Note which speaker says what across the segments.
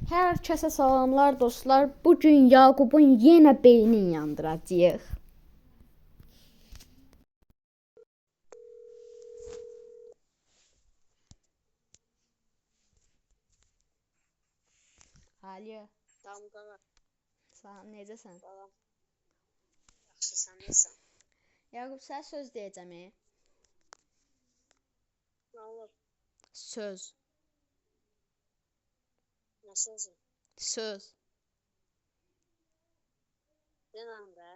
Speaker 1: Herkese salamlar dostlar. Bugün Yaqubun yine beynini yandıracağıq. Alo.
Speaker 2: Tamam qala.
Speaker 1: Salam, necəsən?
Speaker 2: Salam. Yaxşı, sən nəsən?
Speaker 1: Yaqub, sənə söz deyəcəm.
Speaker 2: Nə olur?
Speaker 1: Söz.
Speaker 2: Nə sözü?
Speaker 1: Söz.
Speaker 2: Denən də.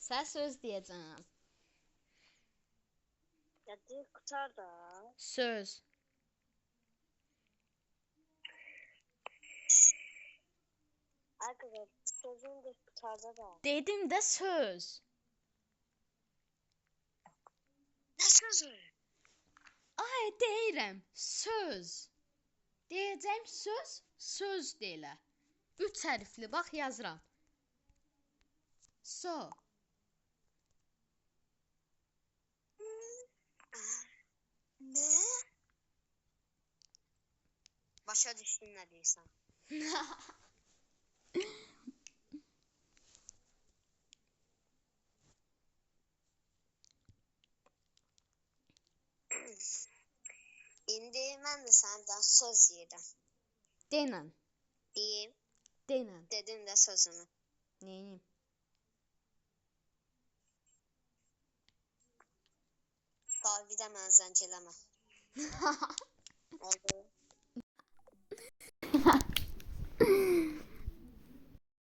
Speaker 1: Sənə söz deyəcəm.
Speaker 2: Ya deyil, qutar da.
Speaker 1: Söz.
Speaker 2: Arkadaşlar, sözün de qutarda da.
Speaker 1: Dedim də söz.
Speaker 2: Nə sözü?
Speaker 1: Ay, deyirəm, söz. Deyəcəm söz, söz deyilə. 3 hərfli, bax yazıram. So.
Speaker 2: Nə? Başa düşdün nə deyirsən? İndi mən də səndən söz yeyirəm.
Speaker 1: Denən.
Speaker 2: Deyim,
Speaker 1: Denən.
Speaker 2: dedim də sözümü.
Speaker 1: Neyim?
Speaker 2: Sağ bir də mən zəng eləmə. Oldu.